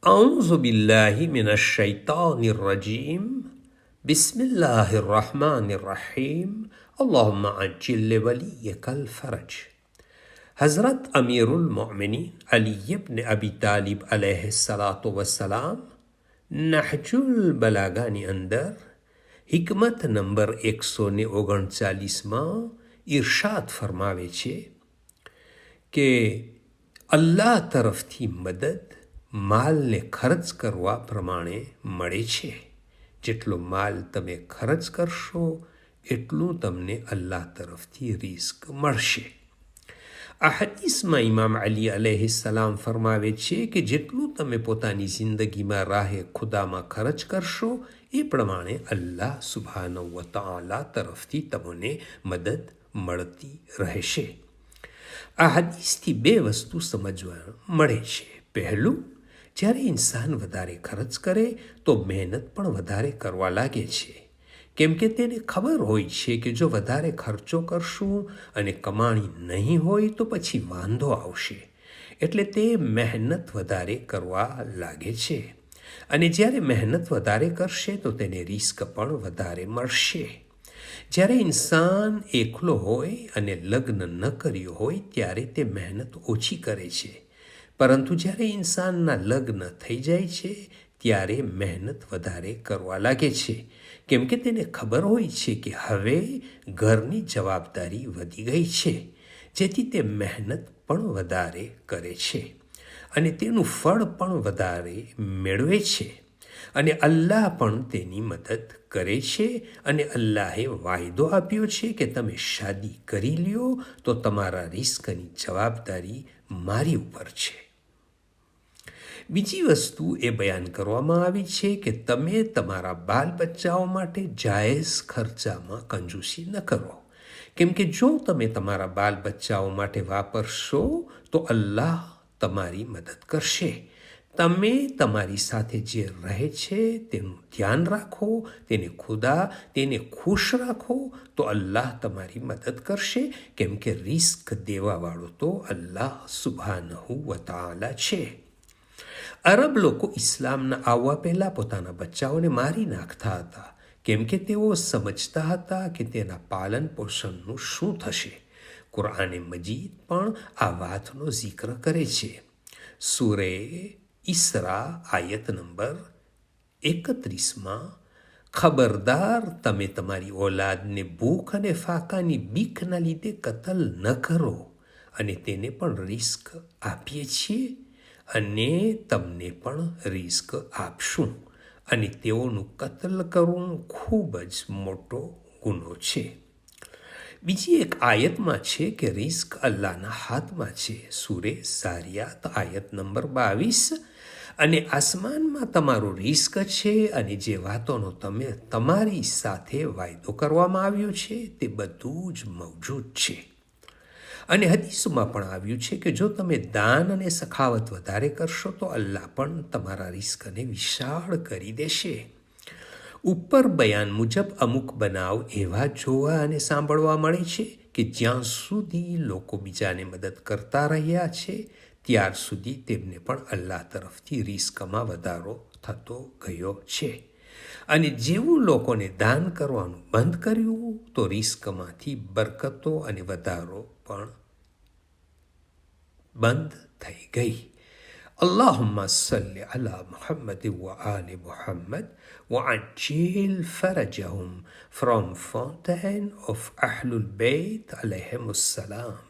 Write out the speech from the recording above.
أعوذ بالله من الشيطان الرجيم بسم الله الرحمن الرحيم اللهم عجل لوليك الفرج. હઝરત અમીરુલ મોમિનીન અલી ઇબ્ન અબી તાલિબ અલૈહિસ્સલાતુ વસ્સલામ નહજુલ બલાગાની અંદર હિકમત નંબર 139માં ઇરશાદ ફરમાવે છે કે અલ્લાહ તરફથી મદદ માલને ખર્ચ કરવા પ્રમાણે મળે છે. જેટલો માલ તમે ખર્ચ કરશો એટલું તમને અલ્લાહ તરફથી રિઝ્ક મળશે. આ હદીસમાં ઇમામ અલી અલૈહિસ્સલામ ફરમાવે છે કે જેટલું તમે પોતાની જિંદગીમાં રાહે ખુદામાં ખર્ચ કરશો એ પ્રમાણે અલ્લાહ સુબ્હાનહુ વ તઆલા તરફથી તમને મદદ મળતી રહેશે. આ હદીસથી બે વસ્તુ સમજવા મળે છે. પહેલું, જ્યારે ઇન્સાન વધારે ખર્ચ કરે તો મહેનત પણ વધારે કરવા લાગે છે, કેમ કે તેને ખબર હોય છે કે જો વધારે ખર્ચો કરશું અને કમાણી નહીં હોય તો પછી વાંધો આવશે, એટલે તે મહેનત વધારે કરવા લાગે છે. અને જ્યારે મહેનત વધારે કરશે તો તેને રિસ્ક પણ વધારે મળશે. જ્યારે ઇન્સાન એકલો હોય અને લગ્ન ન કર્યો હોય ત્યારે તે મહેનત ઓછી કરે છે, પરંતુ જ્યારે ઇન્સાનના લગ્ન થઈ જાય છે ત્યારે મહેનત વધારે કરવા લાગે છે, કેમ કે તેને ખબર હોય છે કે હવે ઘરની જવાબદારી વધી ગઈ છે, જેથી તે મહેનત પણ વધારે કરે છે અને તેનું ફળ પણ વધારે મેળવે છે. અને અલ્લાહ પણ તેની મદદ કરે છે અને અલ્લાહે વાયદો આપ્યો છે કે તમે શાદી કરી લ્યો તો તમારા રિસ્કની જવાબદારી મારી ઉપર છે. બીજી વસ્તુ એ બયાન કરવામાં આવી છે કે તમે તમારા બાલ બચ્ચાઓ માટે જાયઝ ખર્ચામાં કંજૂસી ન કરો, કેમ કે જો તમે તમારા બાલ બચ્ચાઓ માટે વાપરશો તો અલ્લાહ તમારી મદદ કરશે. તમે તમારી સાથે જે રહે છે તેનું ધ્યાન રાખો, તેને ખુશ રાખો તો અલ્લાહ તમારી મદદ કરશે, કેમ કે રિસ્ક દેવાવાળો તો અલ્લાહ સુબ્હાનહુ વ તઆલા છે. અરબ લોકો ઇસ્લામના આવવા પહેલાં પોતાના બચ્ચાઓને મારી નાખતા હતા, કેમ કે તેઓ સમજતા હતા કે તેના પાલન પોષણનું શું થશે. કુરઆને મજીદ પણ આ વાતનો જિક્ર કરે છે. સૂરે ઇસરા આયત નંબર 31માં, ખબરદાર તમે તમારી ઓલાદને ભૂખ અને ફાકાની બીકના લીધે કતલ ન કરો, અને તેને પણ રિસ્ક આપીએ છીએ અને તમને પણ રિસ્ક આપશું, અને તેઓનું કતલ કરવું ખૂબ જ મોટો ગુનો છે. બીજી એક આયતમાં છે કે રિસ્ક અલ્લાહના હાથમાં છે. સૂરે ઝારિયાત આયત નંબર 22, અને આસમાનમાં તમારું રિસ્ક છે અને જે વાતોનો તમારી સાથે વાયદો કરવામાં આવ્યો છે તે બધું જ મૌજૂદ છે. અને હદીસમાં પણ આવ્યું છે કે જો તમે દાન અને સખાવત વધારે કરશો તો અલ્લાહ પણ તમારા રિસ્કને વિશાળ કરી દેશે. ઉપર બયાન મુજબ અમુક બનાવ એવા જોવા અને સાંભળવા મળે છે કે જ્યાં સુધી લોકો બીજાને મદદ કરતા રહ્યા છે ત્યાર સુધી તેમને પણ અલ્લાહ તરફથી રિસ્કમાં વધારો થતો ગયો છે. અને જેવું લોકોને દાન કરવાનું બંધ કર્યું તો રિસ્કમાંથી બરકતો અને વધારો પણ બંધ થઈ ગઈ. اللهم صل على محمد وآل محمد وعجل فرجهم from Fountain of Ahlul Bayt عليهم السلام.